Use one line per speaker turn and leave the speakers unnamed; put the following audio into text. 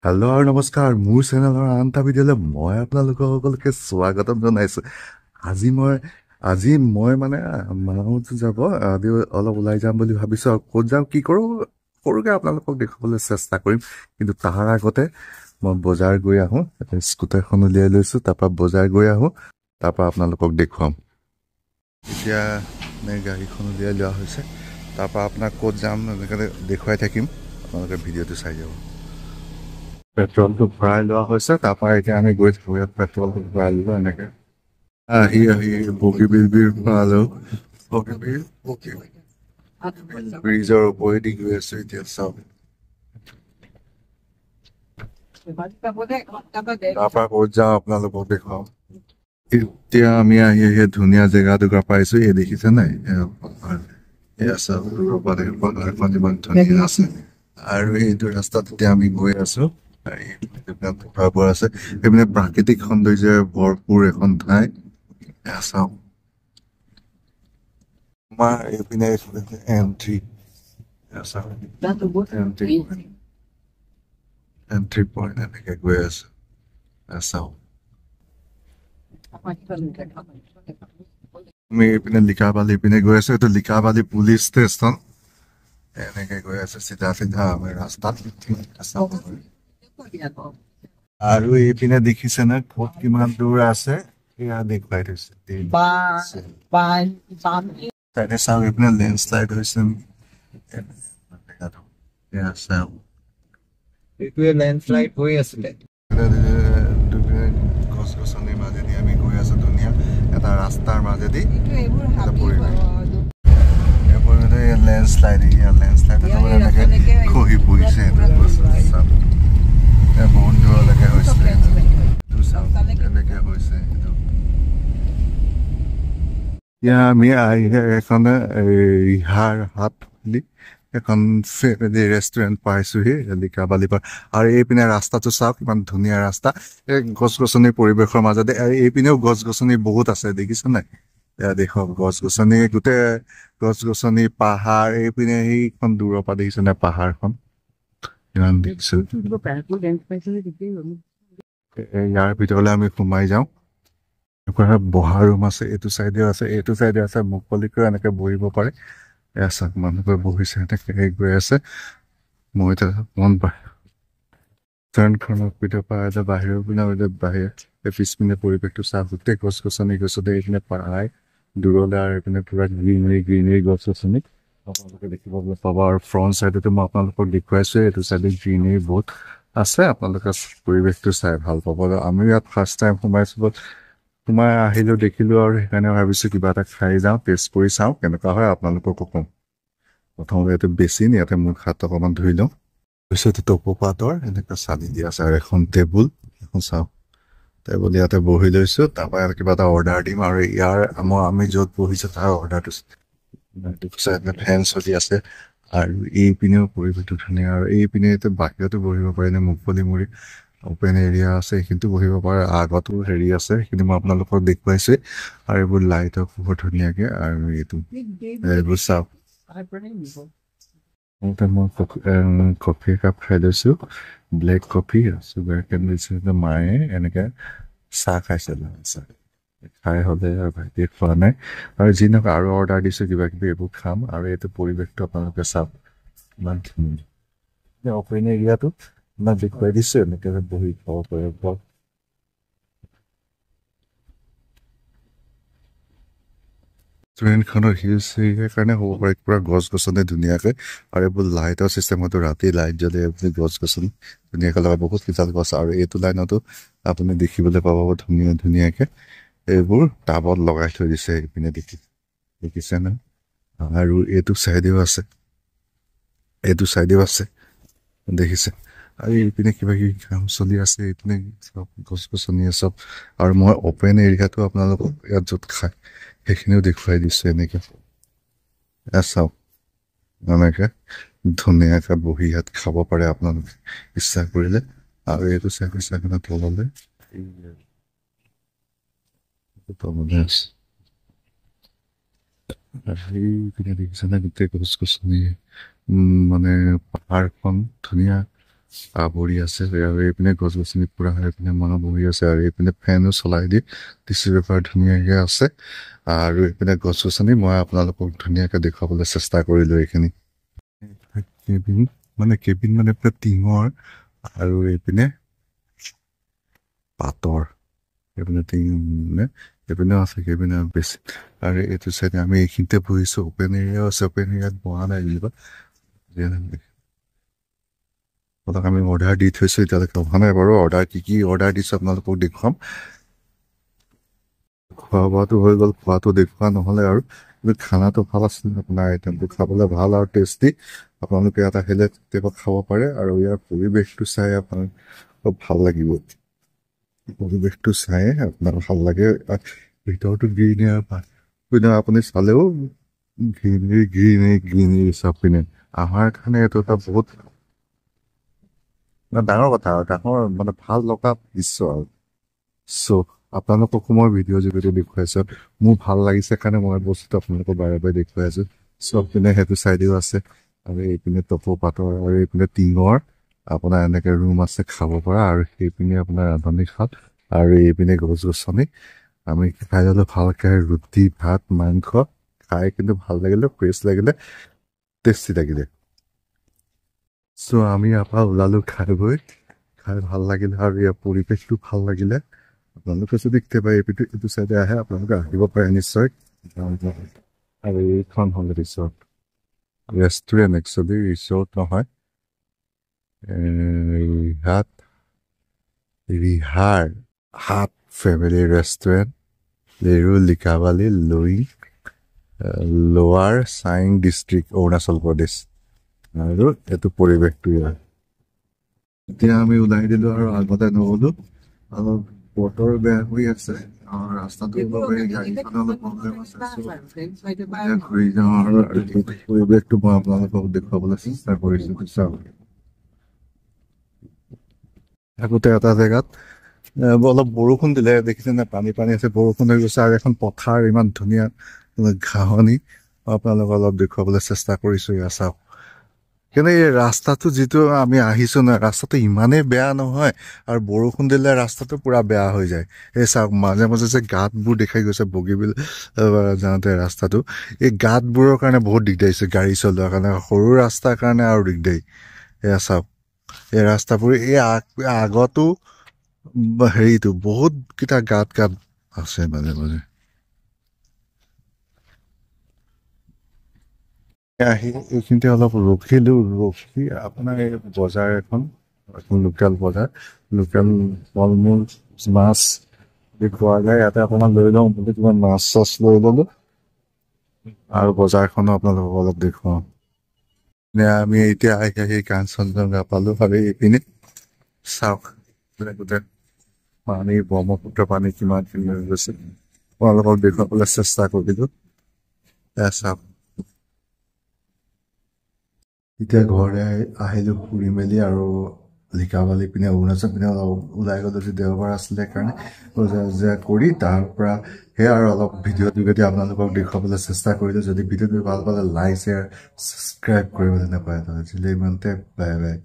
Hello' আৰু নমস্কাৰ মোৰ চেনেলৰ আন এটা ভিডিঅ'লৈ মই আপোনালোকক সকলোকে স্বাগতম জনাইছোঁ। আজি মই মানে মাহঁত যাব আজি অলপ ওলাই যাম বুলি ভাবিছোঁ আৰু ক'ত যাম কি কৰোঁ সৰুকৈ আপোনালোকক দেখুৱাবলৈ চেষ্টা কৰিম। কিন্তু তাৰ আগতে মই বজাৰ গৈ আহোঁ, স্কুটাৰখন উলিয়াই লৈছোঁ, তাৰপৰা বজাৰ গৈ আহোঁ, তাৰপৰা আপোনালোকক দেখুৱাম। এতিয়া গাড়ীখন উলিয়াই লোৱা হৈছে, তাৰপৰা আপোনাক ক'ত যাম এনেকৈ দেখুৱাই থাকিম, আপোনালোকে ভিডিঅ'টো চাই যাব। পেট্ৰলটো ভৰাই লোৱা হৈছে, তাৰপৰা এতিয়া আমি গৈ থাকোঁ। ইয়াত পেট্ৰলটো ভৰাই ল'লোঁ এনেকৈ আহি বগীবিল পালোঁ। বগীবিল ব্ৰিজৰ ওপৰেদি গৈ আছোঁ এতিয়া। চাওক, তাৰপৰা ক'ত যাওঁ আপোনালোকক দেখুৱাম। এতিয়া আমি আহি ধুনীয়া জেগাটুকুৰা পাইছোঁ। এই দেখিছে নাই, এয়া চাওক পাহাৰখন ইমান ধুনীয়া আছে। আৰু এইটো ৰাস্তাত এতিয়া আমি গৈ আছোঁ। আছে এইপিনে প্ৰাকৃতিক সৌন্দৰ্যৰে ভৰপূৰ এখন ঠাই। চাওক, আমাৰ এইপিনে এণ্ট্ৰি পইণ্ট এনেকে গৈ আছে। চাওক, আমি এইপিনে লিকাবালি পিনে গৈ আছো। এইটো লিকাবালি পুলিচ ষ্টেচন। এনেকে গৈ আছে চিধা আমি ৰাস্তাত। আৰু এইপিনে দেখিছে নে ক'ত কিমান দূৰ আছে, এয়া দেখুৱাই থৈছে। চাওক, এইপিনে লেণ্ডশ্লাইড হৈছে। লেণ্ডশ্লাইড হৈ আছিলে। গছ গছনিৰ মাজেদি আমি গৈ আছো, ধুনীয়া এটা ৰাস্তাৰ মাজেদি। লেণ্ডশ্লাইড এনেকে খহি পৰিছে। বহুত দূৰলৈকে হৈছে। এনেকে হৈছে। এতিয়া আমি এখন ৰিহাৰ হাট বুলি এখন ফেমিলি ৰেষ্টুৰেণ্ট পাইছোহি লিকাবালি পৰা। আৰু এইপিনে ৰাস্তাটো চাওক, ইমান ধুনীয়া ৰাস্তা, এই গছ গছনিৰ পৰিৱেশৰ মাজতে। আৰু এইপিনেও গছ গছনি বহুত আছে, দেখিছে নাই? এয়া দেখক, গছ গছনি গোটেই গছ গছনি পাহাৰ। এইপিনে সেইখন দূৰৰ পৰা দেখিছে নে পাহাৰখন ইমান দেখিছো। ইয়াৰ ভিতৰলৈ আমি সোমাই যাওঁ। বহা ৰুম আছে, এইটো চাইডেও আছে, এইটো চাইডে আছে। মুকলিকৈ এনেকে বহিব পাৰে। এয়া চাওক, মানুহবোৰে বহিছে এনেকে গৈ আছে। মই মন পায় ৰেষ্টুৰেণ্টখনৰ ভিতৰৰ পৰা এটা বাহিৰৰ পিনে পিছপিনে পৰিৱেশটো চাওক, গোটেই গছ গছনি গছতে। এইপিনে পাহাৰ দূৰলৈ, আৰু এইপিনে পুৰা গ্ৰীনেৰী গছ গছনি আপোনালোকে দেখিবলৈ পাব। আৰু ফ্ৰণ্ট চাইডতো মই আপোনালোকক দেখুৱাইছোঁ, এইটো চাইডে গ্ৰীনেৰী বহুত আছে। আপোনালোকে পৰিৱেশটো চাই ভাল পাব। আমিও ইয়াত ফাৰ্ষ্ট টাইম সোমাই আহিলোঁ, দেখিলোঁ, আৰু সেইকাৰণে ভাবিছোঁ কিবা এটা খাই যাওঁ, টেষ্ট কৰি চাওঁ কেনেকুৱা হয়, আপোনালোককো কম। প্ৰথমতে এইটো বেছি ইয়াতে মুখ হাত অকণমান ধুই লওঁ। তাৰপিছত টকৌপাতৰ এনেকুৱা চালি দিয়া আছে, আৰু এখন টেবুল। এখন চাওঁ, টেবুল ইয়াতে বহি লৈছোঁ। তাৰপৰা কিবা এটা অৰ্ডাৰ দিম, আৰু আমি য'ত বহিছোঁ তাৰ অৰ্ডাৰটো ফেন চলি আছে। আৰু এইপিনেও পৰিৱেশটো ধুনীয়া। আৰু এইপিনে বাহিৰতো বহিব পাৰে নে, মুকলি মুৰি অপেন এৰিয়া আছে, সেইখিনিতো বহিব পাৰে। আগতো হেৰি আছে, সেইখিনি মই আপোনালোকক দেখুৱাইছোঁ। আৰু এইবোৰ লাইটৰ বহুত ধুনীয়াকে। আৰু এইবোৰ চাওক, মই কফি একাপ খাই লৈছোঁ, ব্লেক কফি। চুগাৰ কেন দিছোঁ, মায়ে এনেকে চাহ খাইছিলে। খাই হ'লে আৰু ভাইটিয়ে খোৱা নাই। আৰু যি নহওক, আৰু অৰ্ডাৰ দিছোঁ কিবা কিবি, এইবোৰ খাম। আৰু এইটো পৰিৱেশটো আপোনালোকে চাওক, ইমান ধুনীয়া। অপেন এৰিয়াটো আপোনাক দেখুৱাই দিছোঁ, এনেকে বহি খাব পাৰে। ৰেষ্টুৰেণ্টখনৰ হিলছ এৰিয়াৰ কাৰণে হ'ব পাৰে, পুৰা গছ গছনি ধুনীয়াকৈ। আৰু এইবোৰ লাইটৰ চিষ্টেমতো ৰাতি লাইট জ্বলি আপুনি গছ গছনি ধুনীয়াকৈ লগাই, বহুত কিজাল গছ। আৰু এইটো লাইনতো আপুনি দেখিবলৈ পাব ধুনীয়াকৈ এইবোৰ টাবত লগাই থৈ দিছে। এইপিনে দেখিছে ন? আৰু এইটো চাইডেও আছে, দেখিছে? আৰু এইপিনে কিবা কিবি কাম চলি আছে। এইপিনে চব গছ গছনি চব। আৰু মই অপেন এৰিয়াটো আপোনালোকক ইয়াত য'ত খায় সেইখিনিও দেখুৱাই দিছোঁ। এনেকে চাওক, এনেকে ধুনীয়াকৈ বহি ইয়াত খাব পাৰে আপোনালোকে ইচ্ছা কৰিলে। আৰু এইটো চাইকেল তললৈ আছে। সেইপিনে দেখিছে নে গোটেই গছ গছনি, মানে পাহাৰখন ধুনীয়া আৱৰি আছে আৰু এইপিনে গছ গছনি পুৰা হৈ পিনে মানুহ বহি আছে আৰু এইপিনে ফেনো চলাই দি টিচু পেপাৰ ধুনীয়াকৈ আছে আৰু এইপিনে গছ গছনি মই আপোনালোকক ধুনীয়াকৈ দেখুৱাবলৈ চেষ্টা কৰিলোঁ এইখিনি কেবিন মানে এইপিনে টিঙৰ আৰু এইপিনে পাতৰ এইপিনে টিং মানে এইপিনেও আছে সেইপিনে বেছি আৰু এইটো চাইডে আমি এইখিনিতে বহিছোঁ অ'পেন এৰিয়াও আছে অ'পেন এৰিয়াত বহা নাই যেনিবা আপোনাক আমি অৰ্ডাৰ দি থৈছোঁ এতিয়ালৈকে অহা নাই বাৰু অৰ্ডাৰ কি অৰ্ডাৰ দিছোঁ আপোনালোকক দেখুৱাম খোৱা বোৱাটো হৈ গ'ল খোৱাটো দেখুওৱা নহ'লে আৰু কিন্তু খানাটো ভাল আছিল আপোনাৰ আইটেমটো খাবলৈ ভাল আৰু টেষ্টি আপোনালোকে ইয়াত আহিলে কেতিয়াবা খাব পাৰে আৰু ইয়াৰ পৰিৱেশটো চাই আপোনাৰ খুব ভাল লাগিব পৰিৱেশটো চাই আপোনাৰ ভাল লাগে ভিতৰতো গ্ৰীনেৰী আপুনি চালেও গ্ৰীনেৰী চব পিনে আমাৰ কাৰণে এইটো এটা বহুত ডাঙৰ কথা আৰু ডাঙৰ মানে ভাল লগা দৃশ্য আৰু চ' আপোনালোককো মই ভিডিঅ' যোগেদি দেখুৱাইছোঁ মোৰ ভাল লাগিছে কাৰণে মই বস্তুটো আপোনালোকক বাৰে বাৰে দেখুৱাই আছোঁ চব পিনে সেইটো চাইডেও আছে আৰু এইপিনে টপৌ পাতৰ আৰু এইপিনে টিঙৰ আপোনাৰ এনেকৈ ৰুম আছে খাব পৰা আৰু সেইপিনে আপোনাৰ ৰান্ধনি শাল আৰু এইপিনে গছ গছনি আমি খাই ল'লোঁ ভালকৈ ৰুটি ভাত মাংস খাই কিন্তু ভাল লাগিলে ফ্ৰেছ লাগিলে টেষ্টি লাগিলে চ' আমি ইয়াৰ পৰা ওলালোঁ খাই ভাল লাগিলে আৰু ইয়াৰ পৰিৱেশটো ভাল লাগিলে আপোনালোকে যদি কেতিয়াবা এইটো চাইডে আহে আপোনালোকে আহিব পাৰে নিশ্চয় আৰু এইখন হ'ল ৰিচৰ্ট ৰেষ্টুৰেণ্ট একচুৱেলি ৰিচৰ্ট নহয় ৰিহাৰ হাট ফেমিলি ৰেষ্টুৰেণ্ট লেৰু লিকাবালি লুইং লোৱাৰ চাইং ডিষ্ট্ৰিক্ট অৰুণাচল প্ৰদেশ আৰু এইটো পৰিৱেশটো ইয়াৰ এতিয়া আমি ওলাই দিলোঁ আৰু আগতে নগ'লোঁ অলপ বতৰ বেয়া হৈ আছে ৰাস্তাটো গাড়ীখন অলপ প্ৰব্লেম আছে ঘূৰি যাওঁ আৰু পৰিৱেশটো মই আপোনালোকক দেখুৱাবলৈ চেষ্টা কৰিছোঁ চাওক থাকোঁতে এটা জেগাত অলপ বৰষুণ দিলে দেখিছেনে পানী আছে বৰষুণ হৈ গৈছে আৰু এখন পথাৰ ইমান ধুনীয়া ঘাঁহনি আপোনালোকক অলপ দেখুৱাবলৈ চেষ্টা কৰিছোঁ ইয়াৰ চাওক কিন্তু এই ৰাস্তাটো যিটো আমি আহিছোঁ নহয় ৰাস্তাটো ইমানেই বেয়া নহয় আৰু বৰষুণ দিলে ৰাস্তাটো পূৰা বেয়া হৈ যায় এই চাওক মাজে মাজে যে গাঁতবোৰ দেখাই গৈছে বগীবিল যাওঁতে ৰাস্তাটো এই গাঁতবোৰৰ কাৰণে বহুত দিগদাৰ হৈছে গাড়ী চলোৱাৰ কাৰণে সৰু ৰাস্তাৰ কাৰণে আৰু দিগদাৰী এয়া চাওক এই ৰাস্তাবোৰ এই আগতো হেৰিটো বহুতকেইটা গাঁত আছে মাজে মাজে আহি এইখিনিতে অলপ ৰখি আপোনাৰ এই বজাৰ এখন লোকেল বজাৰ লোকেল ফল মূল মাছ খোৱা যায় ইয়াতে অকণমান লৈ লওঁ বুলি কিমান মাছ চাছ লৈ ল'লোঁ আৰু বজাৰখনো আপোনালোকক অলপ দেখুৱাওঁ আমি এতিয়া আহি কাঞ্চনজংঘা পালোঁ আৰু এইপিনে চাওক গোটেই পানী ব্ৰহ্মপুত্ৰ পানী কিমানখিনি হৈ গৈছে আপোনালোকক দেখুৱাবলৈ চেষ্টা কৰিলোঁ চাওক এতিয়া ঘৰলৈ আহিলোঁ ফুৰি মেলি আৰু লিকাবালি পিনে অৰুণাচল পিনে ওলাই গ'লোঁ যে দেওবাৰ আছিলে কাৰণে কৰি তাৰ পৰা সেয়া আৰু অলপ ভিডিঅ'ৰ যোগেদি আপোনালোকক দেখুৱাবলৈ চেষ্টা কৰিলোঁ যদি ভিডিঅ'টো ভাল পালে লাইক শ্বেয়াৰ ছাবস্ক্ৰাইব কৰিবলৈ নাপায় আজিলৈ ইমানতে বাই বাই